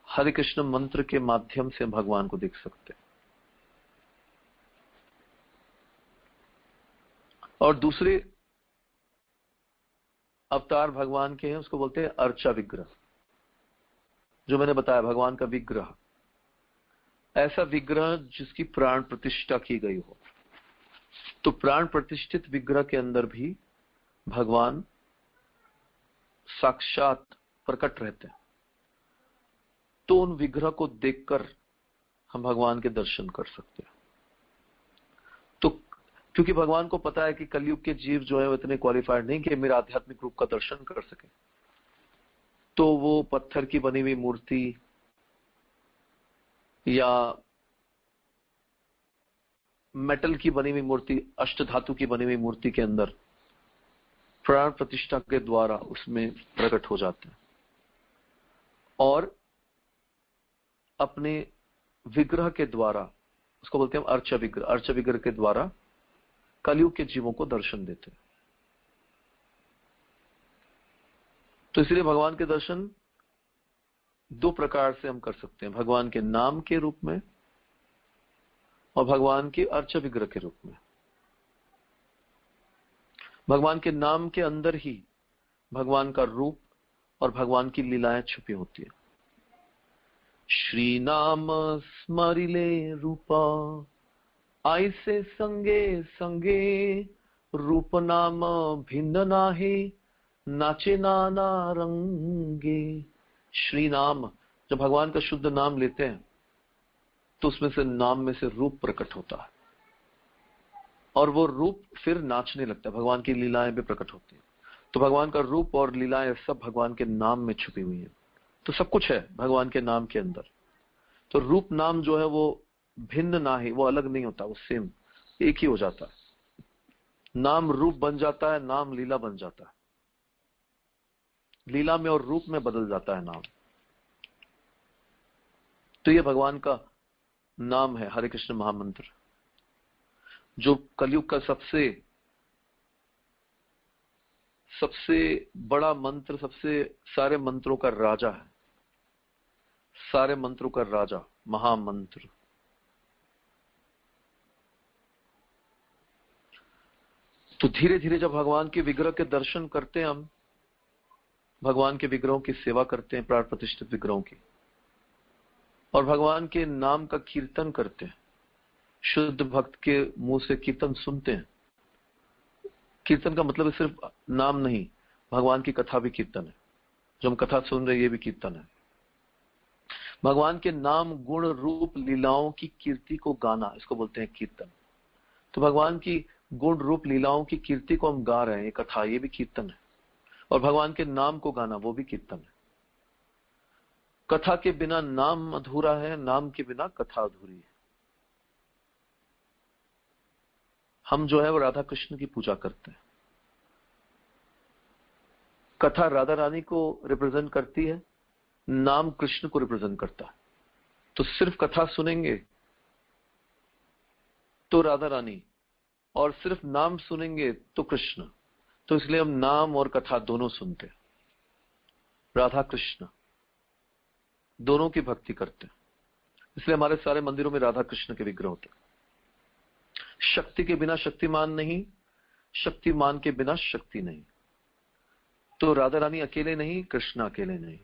हरे कृष्ण मंत्र के माध्यम से भगवान को देख सकते हैं। और दूसरे अवतार भगवान के हैं, उसको बोलते हैं अर्चा विग्रह। जो मैंने बताया भगवान का विग्रह, ऐसा विग्रह जिसकी प्राण प्रतिष्ठा की गई हो। तो प्राण प्रतिष्ठित विग्रह के अंदर भी भगवान साक्षात प्रकट रहते हैं। तो उन विग्रह को देखकर हम भगवान के दर्शन कर सकते हैं। तो क्योंकि भगवान को पता है कि कलयुग के जीव जो है वो इतने क्वालिफाइड नहीं कि मेरा आध्यात्मिक रूप का दर्शन कर सके, तो वो पत्थर की बनी हुई मूर्ति या मेटल की बनी हुई मूर्ति, अष्टधातु की बनी हुई मूर्ति के अंदर प्राण प्रतिष्ठा के द्वारा उसमें प्रकट हो जाते हैं और अपने विग्रह के द्वारा, उसको बोलते हैं अर्चा विग्रह, अर्चा विग्रह के द्वारा कलयुग के जीवों को दर्शन देते हैं। तो इसलिए भगवान के दर्शन दो प्रकार से हम कर सकते हैं, भगवान के नाम के रूप में और भगवान के अर्चा विग्रह के रूप में। भगवान के नाम के अंदर ही भगवान का रूप और भगवान की लीलाएं छुपी होती है। श्री नाम स्मरिले रूपा ऐसे संगे संगे, रूप नाम भिन्न नाहे नाचे नाना रंगे। श्री नाम, जब भगवान का शुद्ध नाम लेते हैं तो उसमें से नाम में से रूप प्रकट होता है और वो रूप फिर नाचने लगता है, भगवान की लीलाएं भी प्रकट होती है। तो भगवान का रूप और लीलाएं सब भगवान के नाम में छुपी हुई है। तो सब कुछ है भगवान के नाम के अंदर। तो रूप नाम जो है वो भिन्न ना ही, वो अलग नहीं होता, वो सेम एक ही हो जाता है। नाम रूप बन जाता है, नाम लीला बन जाता है, लीला में और रूप में बदल जाता है नाम। तो ये भगवान का नाम है हरे कृष्ण महामंत्र, जो कलयुग का सबसे बड़ा मंत्र, सबसे सारे मंत्रों का राजा है, सारे मंत्रों का राजा, महामंत्र। तो धीरे धीरे जब भगवान के विग्रह के दर्शन करते हैं, हम भगवान के विग्रहों की सेवा करते हैं, प्राण प्रतिष्ठित विग्रहों की, और भगवान के नाम का कीर्तन करते हैं, शुद्ध भक्त के मुंह से कीर्तन सुनते हैं। कीर्तन का मतलब सिर्फ नाम नहीं, भगवान की कथा भी कीर्तन है। जो हम कथा सुन रहे हैं ये भी कीर्तन है। भगवान के नाम गुण रूप लीलाओं की कीर्ति को गाना, इसको बोलते हैं कीर्तन। तो भगवान की गुण रूप लीलाओं की कीर्ति को हम गा रहे हैं, ये कथा, ये भी कीर्तन है। और भगवान के नाम को गाना, वो भी कीर्तन है। कथा के बिना नाम अधूरा है, नाम के बिना कथा अधूरी है। हम जो है वो राधा कृष्ण की पूजा करते हैं। कथा राधा रानी को रिप्रेजेंट करती है, नाम कृष्ण को रिप्रेजेंट करता है। तो सिर्फ कथा सुनेंगे तो राधा रानी, और सिर्फ नाम सुनेंगे तो कृष्ण। तो इसलिए हम नाम और कथा दोनों सुनते हैं, राधा कृष्ण दोनों की भक्ति करते हैं। इसलिए हमारे सारे मंदिरों में राधा कृष्ण के विग्रह होते हैं। शक्ति के बिना शक्तिमान नहीं, शक्तिमान के बिना शक्ति नहीं। तो राधा रानी अकेले नहीं, कृष्ण अकेले नहीं,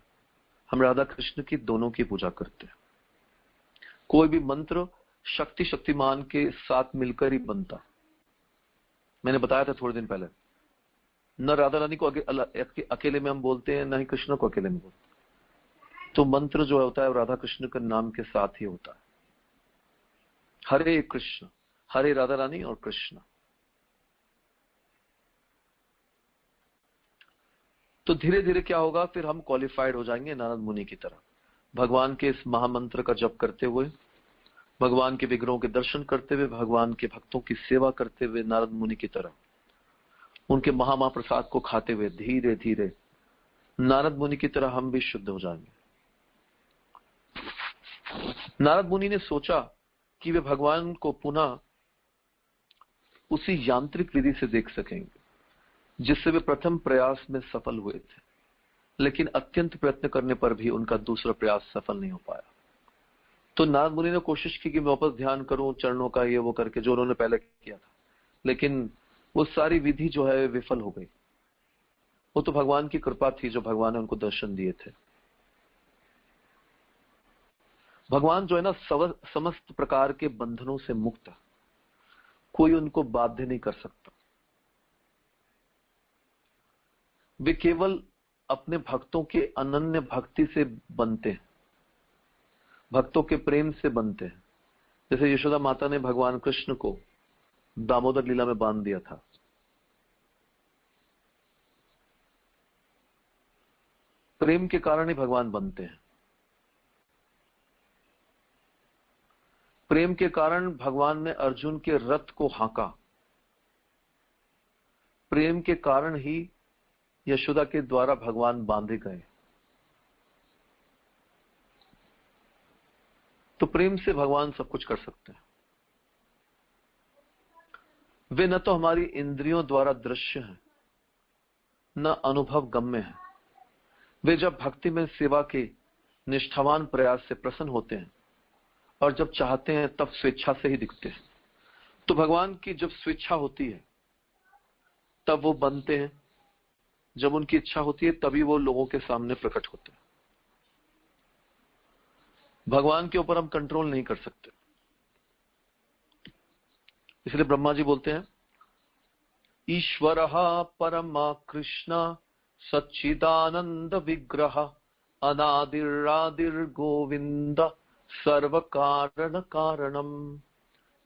हम राधा कृष्ण की दोनों की पूजा करते हैं। कोई भी मंत्र शक्ति शक्तिमान के साथ मिलकर ही बनता। मैंने बताया था थोड़े दिन पहले, न राधा रानी को अकेले में हम बोलते हैं, न ही कृष्ण को अकेले में बोलते हैं। तो मंत्र जो होता है वो राधा कृष्ण के नाम के साथ ही होता है। हरे कृष्ण, हरे राधा रानी और कृष्ण। तो धीरे धीरे क्या होगा, फिर हम क्वालिफाइड हो जाएंगे नारद मुनि की तरह, भगवान के इस महामंत्र का जप करते हुए, भगवान के विग्रहों के दर्शन करते हुए, भगवान के भक्तों की सेवा करते हुए नारद मुनि की तरह उनके महाप्रसाद को खाते हुए धीरे धीरे नारद मुनि की तरह हम भी शुद्ध हो जाएंगे। नारद मुनि ने सोचा कि वे भगवान को पुनः उसी यांत्रिक विधि से देख सकेंगे जिससे वे प्रथम प्रयास में सफल हुए थे, लेकिन अत्यंत प्रयत्न करने पर भी उनका दूसरा प्रयास सफल नहीं हो पाया। तो नारद मुनि ने कोशिश की कि मैं वापस ध्यान करूं चरणों का, ये वो करके जो उन्होंने पहले किया था, लेकिन वो सारी विधि जो है विफल हो गई। वो तो भगवान की कृपा थी जो भगवान ने उनको दर्शन दिए थे। भगवान जो है ना समस्त प्रकार के बंधनों से मुक्त है, कोई उनको बाध्य नहीं कर सकता। वे केवल अपने भक्तों के अनन्य भक्ति से बनते हैं, भक्तों के प्रेम से बनते हैं। जैसे यशोदा माता ने भगवान कृष्ण को दामोदर लीला में बांध दिया था। प्रेम के कारण ही भगवान बनते हैं। प्रेम के कारण भगवान ने अर्जुन के रथ को हाँका। प्रेम के कारण ही यशोदा के द्वारा भगवान बांधे गए। तो प्रेम से भगवान सब कुछ कर सकते हैं। वे न तो हमारी इंद्रियों द्वारा दृश्य हैं, न अनुभव गम्य है। वे जब भक्ति में सेवा के निष्ठावान प्रयास से प्रसन्न होते हैं और जब चाहते हैं तब स्वेच्छा से ही दिखते हैं। तो भगवान की जब स्वेच्छा होती है तब वो बनते हैं, जब उनकी इच्छा होती है तभी वो लोगों के सामने प्रकट होते हैं। भगवान के ऊपर हम कंट्रोल नहीं कर सकते। इसलिए ब्रह्मा जी बोलते हैं, ईश्वरः परमा कृष्ण सच्चिदानंद विग्रह अनादिरादिर गोविंद सर्व कारण कारणम।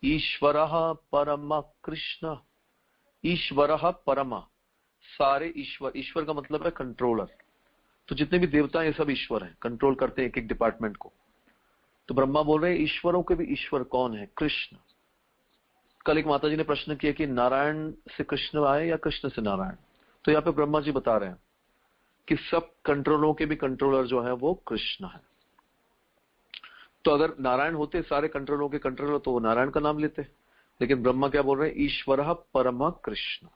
ईश्वरः परमा कृष्ण, ईश्वरः परमा, सारे ईश्वर। ईश्वर का मतलब है कंट्रोलर। तो जितने भी देवता हैं ये सब ईश्वर हैं, कंट्रोल करते हैं एक एक डिपार्टमेंट को। तो ब्रह्मा बोल रहे हैं ईश्वरों के भी ईश्वर कौन है? कृष्ण। कल एक माता जी ने प्रश्न किया कि नारायण से कृष्ण आए या कृष्ण से नारायण। तो यहाँ पे ब्रह्मा जी बता रहे हैं कि सब कंट्रोलरों के भी कंट्रोलर जो है वो कृष्ण है। तो अगर नारायण होते सारे कंट्रोलरों के कंट्रोलर तो वो नारायण का नाम लेते, लेकिन ब्रह्मा क्या बोल रहे हैं? ईश्वरः परम कृष्ण।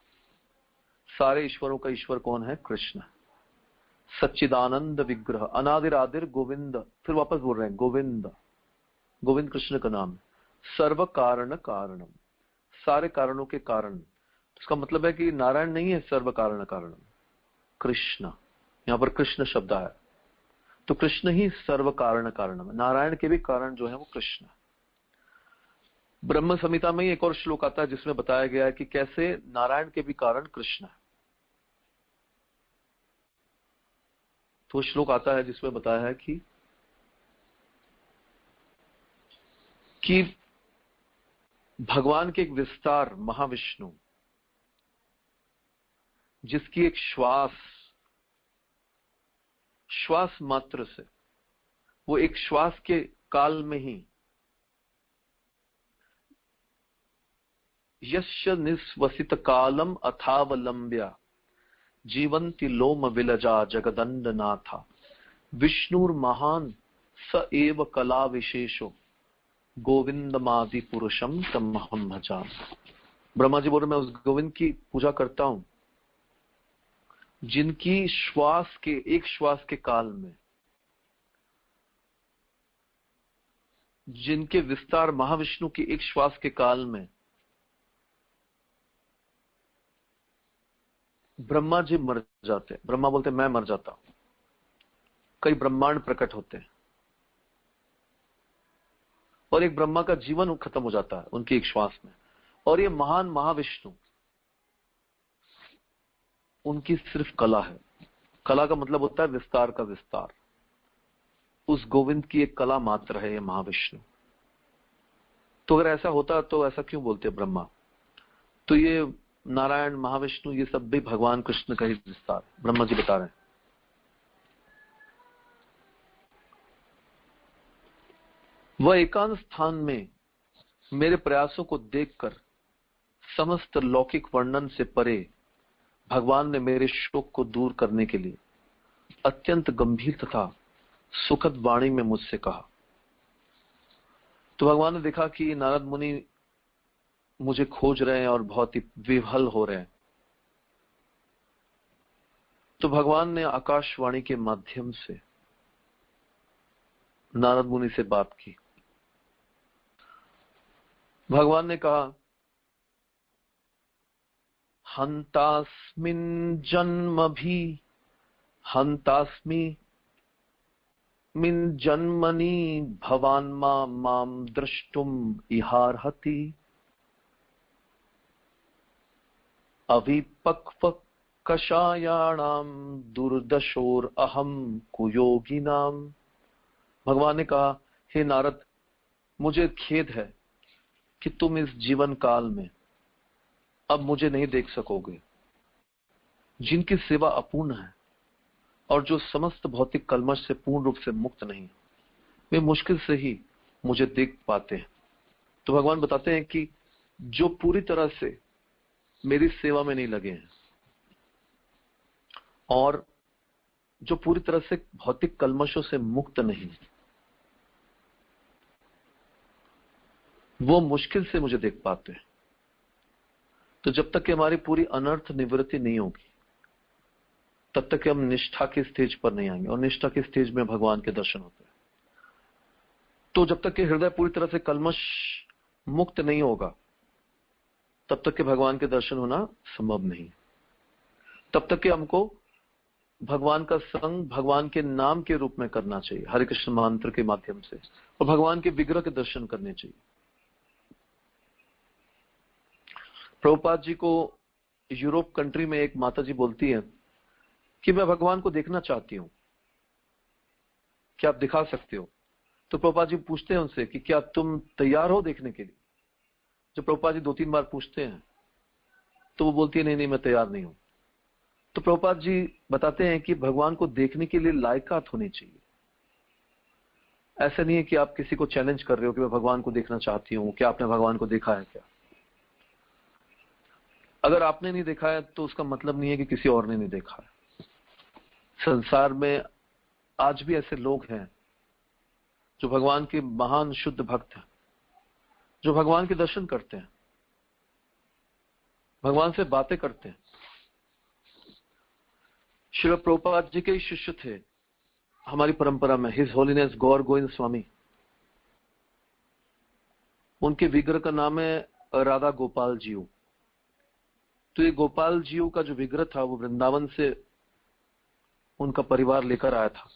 सारे ईश्वरों का ईश्वर कौन है? कृष्ण। सच्चिदानंद विग्रह अनादिरादिर गोविंद। फिर वापस बोल रहे हैं गोविंद। गोविंद कृष्ण का नाम है। सर्व कारण कारणम, सारे कारणों के कारण। इसका मतलब है कि नारायण नहीं है सर्व कारण कारणम, कृष्ण। यहां पर कृष्ण शब्द है। तो कृष्ण ही सर्व कारण कारणम है। नारायण के भी कारण जो है वो कृष्ण। ब्रह्म संहिता में एक और श्लोक आता है जिसमें बताया गया है कि कैसे नारायण के भी कारण कृष्ण है। तो श्लोक आता है जिसमें बताया है कि भगवान के एक विस्तार महाविष्णु, जिसकी एक श्वास मात्र से, वो एक श्वास के काल में ही यस्य निस्वसित कालम अथावलंब्या जीवंति लोम विलजा जगदंड नाथा विष्णुर महान स एव कला विशेषो गोविंदमादि पुरुषम तमहम भजाम। ब्रह्मा जी बोल रहे मैं उस गोविंद की पूजा करता हूं जिनकी एक श्वास के काल में, जिनके विस्तार महाविष्णु की एक श्वास के काल में ब्रह्मा जी मर जाते। ब्रह्मा बोलते मैं मर जाता हूं। कई ब्रह्मांड प्रकट होते हैं और एक ब्रह्मा का जीवन खत्म हो जाता है उनकी एक श्वास में। और ये महान महाविष्णु, उनकी सिर्फ कला है। कला का मतलब होता है विस्तार का विस्तार। उस गोविंद की एक कला मात्र है ये महाविष्णु। तो अगर ऐसा होता तो ऐसा क्यों बोलते ब्रह्मा? तो ये नारायण महाविष्णु ये सब भी भगवान कृष्ण का ही विस्तार ब्रह्मा जी बता रहे हैं। वह एकांत स्थान में मेरे प्रयासों को देखकर समस्त लौकिक वर्णन से परे भगवान ने मेरे शोक को दूर करने के लिए अत्यंत गंभीर तथा सुखद वाणी में मुझसे कहा। तो भगवान ने देखा कि नारद मुनि मुझे खोज रहे हैं और बहुत ही विह्वल हो रहे हैं। तो भगवान ने आकाशवाणी के माध्यम से नारद मुनि से बात की। भगवान ने कहा, हंतास्मिन् जन्मभि हंतास्मि मिन् जन्मनि भवान् मां द्रष्टुम इहार्हति अविपक्व कषायाणाम दुर्दशोर अहम कुयोगिनाम। भगवान ने कहा, हे नारद, मुझे खेद है कि तुम इस जीवन काल में अब मुझे नहीं देख सकोगे। जिनकी सेवा अपूर्ण है और जो समस्त भौतिक कल्मश से पूर्ण रूप से मुक्त नहीं, वे मुश्किल से ही मुझे देख पाते हैं। तो भगवान बताते हैं कि जो पूरी तरह से मेरी सेवा में नहीं लगे हैं और जो पूरी तरह से भौतिक कल्मशों से मुक्त नहीं, वो मुश्किल से मुझे देख पाते हैं। तो जब तक कि हमारी पूरी अनर्थ निवृत्ति नहीं होगी, तब तक कि हम निष्ठा के स्टेज पर नहीं आएंगे, और निष्ठा के स्टेज में भगवान के दर्शन होते हैं। तो जब तक कि हृदय पूरी तरह से कल्मश मुक्त नहीं होगा, तब तक कि भगवान के दर्शन होना संभव नहीं। तब तक कि हमको भगवान का संग भगवान के नाम के रूप में करना चाहिए, हरे कृष्ण मंत्र के माध्यम से, और भगवान के विग्रह के दर्शन करने चाहिए। प्रभुपाद जी को यूरोप कंट्री में एक माता जी बोलती है कि मैं भगवान को देखना चाहती हूं, क्या आप दिखा सकते हो? तो प्रभुपाद जी पूछते हैं उनसे कि क्या तुम तैयार हो देखने के लिए? जब प्रभुपाद जी 2-3 बार पूछते हैं तो वो बोलती है, नहीं नहीं, मैं तैयार नहीं हूं। तो प्रभुपाद जी बताते हैं कि भगवान को देखने के लिए लायकात होनी चाहिए। ऐसा नहीं है कि आप किसी को चैलेंज कर रहे हो कि मैं भगवान को देखना चाहती हूं, क्या आपने भगवान को देखा है क्या? अगर आपने नहीं देखा है तो उसका मतलब नहीं है कि किसी और ने नहीं देखा है। संसार में आज भी ऐसे लोग हैं जो भगवान के महान शुद्ध भक्त हैं, जो भगवान के दर्शन करते हैं, भगवान से बातें करते हैं। श्री प्रभुपाद जी के शिष्य थे हमारी परंपरा में, हिज होलीनेस गौर गोविंद स्वामी। उनके विग्रह का नाम है राधा गोपाल जीव। तो ये गोपाल जीव का जो विग्रह था वो वृंदावन से उनका परिवार लेकर आया था।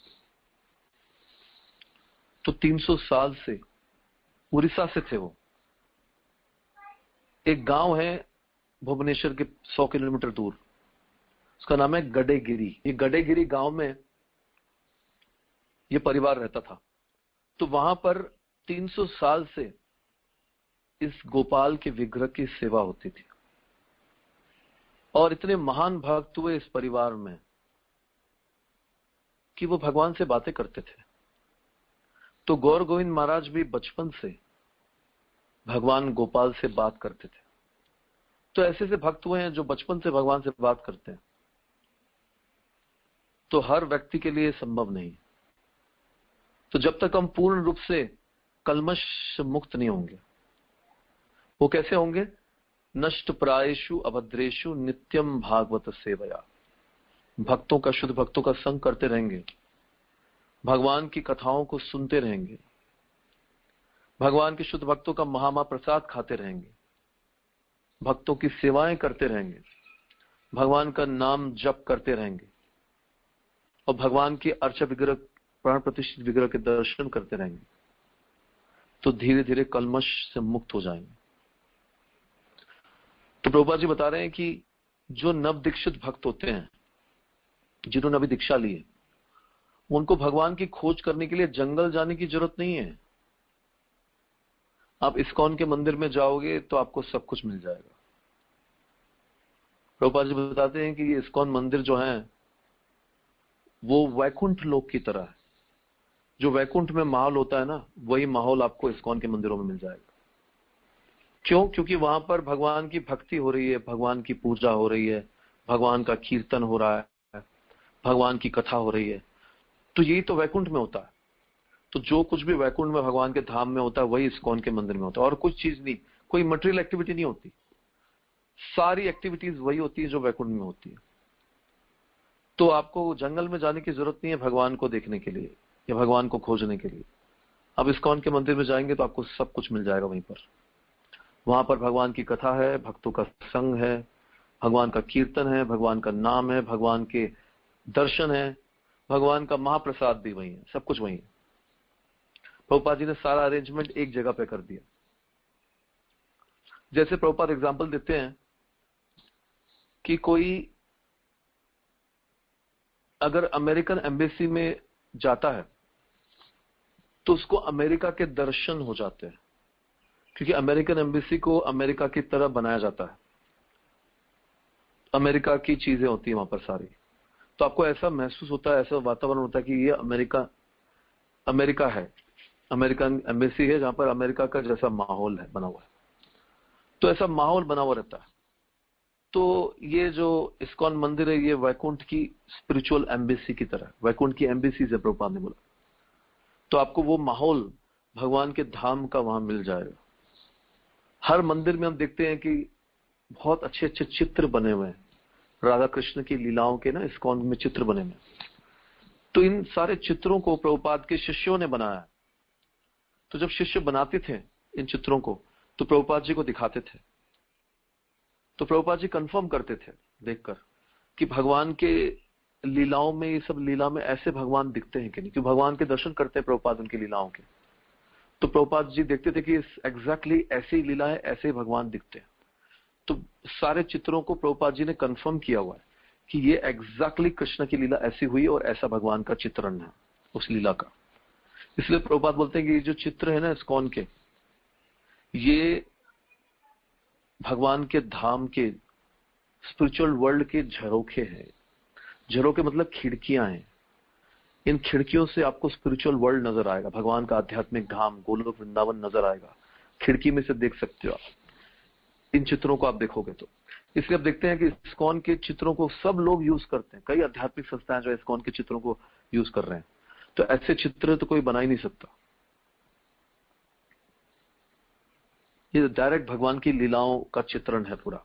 तो 300 साल से उड़ीसा से थे वो। एक गांव है भुवनेश्वर के 100 किलोमीटर दूर, उसका नाम है गडेगिरी। ये गडेगिरी गांव में ये परिवार रहता था। तो वहां पर 300 साल से इस गोपाल के विग्रह की सेवा होती थी, और इतने महान भक्त हुए इस परिवार में कि वो भगवान से बातें करते थे। तो गौर गोविंद महाराज भी बचपन से भगवान गोपाल से बात करते थे। तो ऐसे ऐसे भक्त हुए हैं जो बचपन से भगवान से बात करते हैं। तो हर व्यक्ति के लिए संभव नहीं। तो जब तक हम पूर्ण रूप से कल्मश मुक्त नहीं होंगे, वो कैसे होंगे? नष्ट प्रायेषु अभद्रेषु नित्यम भागवत सेवया। भक्तों का, शुद्ध भक्तों का संग करते रहेंगे, भगवान की कथाओं को सुनते रहेंगे, भगवान के शुद्ध भक्तों का महाप्रसाद खाते रहेंगे, भक्तों की सेवाएं करते रहेंगे, भगवान का नाम जप करते रहेंगे, और भगवान के अर्चा विग्रह, प्राण प्रतिष्ठित विग्रह के दर्शन करते रहेंगे, तो धीरे धीरे कल्मश से मुक्त हो जाएंगे। तो प्रभुपाद जी बता रहे हैं कि जो नव दीक्षित भक्त होते हैं, जिन्होंने अभी दीक्षा ली है, उनको भगवान की खोज करने के लिए जंगल जाने की जरूरत नहीं है। आप इस्कॉन के मंदिर में जाओगे तो आपको सब कुछ मिल जाएगा। प्रभुपाद जी बताते हैं कि ये इस्कॉन मंदिर जो है वो वैकुंठ लोक की तरह है। जो वैकुंठ में माहौल होता है ना, वही माहौल आपको इस्कॉन के मंदिरों में मिल जाएगा। क्यों? क्योंकि वहां पर भगवान की भक्ति हो रही है, भगवान की पूजा हो रही है, भगवान का कीर्तन हो रहा है, भगवान की कथा हो रही है, तो यही तो वैकुंठ में होता है। तो जो कुछ भी वैकुंठ में भगवान के धाम में होता है वही इस्कॉन के मंदिर में होता है, और कुछ चीज नहीं, कोई मटेरियल एक्टिविटी नहीं होती, सारी एक्टिविटीज वही होती है जो वैकुंठ में होती है। तो आपको जंगल में जाने की जरूरत नहीं है भगवान को देखने के लिए या भगवान को खोजने के लिए। अब इस्कॉन के मंदिर में जाएंगे तो आपको सब कुछ मिल जाएगा वहीं पर। वहां पर भगवान की कथा है, भक्तों का संग है, भगवान का कीर्तन है, भगवान का नाम है, भगवान के दर्शन है, भगवान का महाप्रसाद भी वही है, सब कुछ वही है। प्रभुपाद जी ने सारा अरेंजमेंट एक जगह पे कर दिया। जैसे प्रभुपाद एग्जांपल देते हैं कि कोई अगर अमेरिकन एम्बेसी में जाता है तो उसको अमेरिका के दर्शन हो जाते हैं, क्योंकि अमेरिकन एम्बेसी को अमेरिका की तरह बनाया जाता है, अमेरिका की चीजें होती है वहां पर सारी। तो आपको ऐसा महसूस होता है, ऐसा वातावरण होता है कि ये अमेरिका है, अमेरिकन एम्बेसी है जहां पर अमेरिका का जैसा माहौल है बना हुआ है। तो ऐसा माहौल बना हुआ रहता है। तो ये जो इस्कॉन मंदिर है ये वैकुंठ की स्पिरिचुअल एम्बेसी की तरह, वैकुंठ की एम्बेसी से प्रभुपाद ने बोला। तो आपको वो माहौल भगवान के धाम का वहां मिल जाएगा। हर मंदिर में हम देखते हैं कि बहुत अच्छे अच्छे चित्र बने हुए हैं, राधा कृष्ण की लीलाओं के ना इस्कॉन में चित्र बने हुए हैं। तो इन सारे चित्रों को प्रभुपाद के शिष्यों ने बनाया। तो जब शिष्य बनाते थे इन चित्रों को तो प्रभुपाद जी को दिखाते थे, तो प्रभुपाद जी कंफर्म करते थे देखकर कि भगवान के लीलाओं में, ये सब लीला में ऐसे भगवान दिखते हैं कि नहीं, क्योंकि भगवान के दर्शन करते हैं प्रभुपाद उनकी लीलाओं के। तो प्रभुपाद जी देखते थे कि एग्जैक्टली ऐसी लीला है, ऐसे भगवान दिखते हैं। तो सारे चित्रों को प्रभुपाद जी ने कंफर्म किया हुआ है कि ये एग्जैक्टली कृष्ण की लीला ऐसी हुई और ऐसा भगवान का चित्रण है उस लीला का। इसलिए प्रभुपाद बोलते हैं कि ये जो चित्र है ना इस्कॉन के, ये भगवान के धाम के स्पिरिचुअल वर्ल्ड के झरोखे हैं। झरोखे मतलब खिड़कियां हैं। इन खिड़कियों से आपको स्पिरिचुअल वर्ल्ड नजर आएगा, भगवान का आध्यात्मिक धाम गोलोक वृंदावन नजर आएगा। खिड़की में से देख सकते हो आप इन चित्रों को, आप देखोगे तो। इसलिए आप देखते हैं कि इस्कॉन के चित्रों को सब लोग यूज करते हैं, कई आध्यात्मिक संस्थाएं जो इस्कॉन के चित्रों को यूज कर रहे हैं। तो ऐसे चित्र तो कोई बना ही नहीं सकता। ये डायरेक्ट भगवान की लीलाओं का चित्रण है पूरा।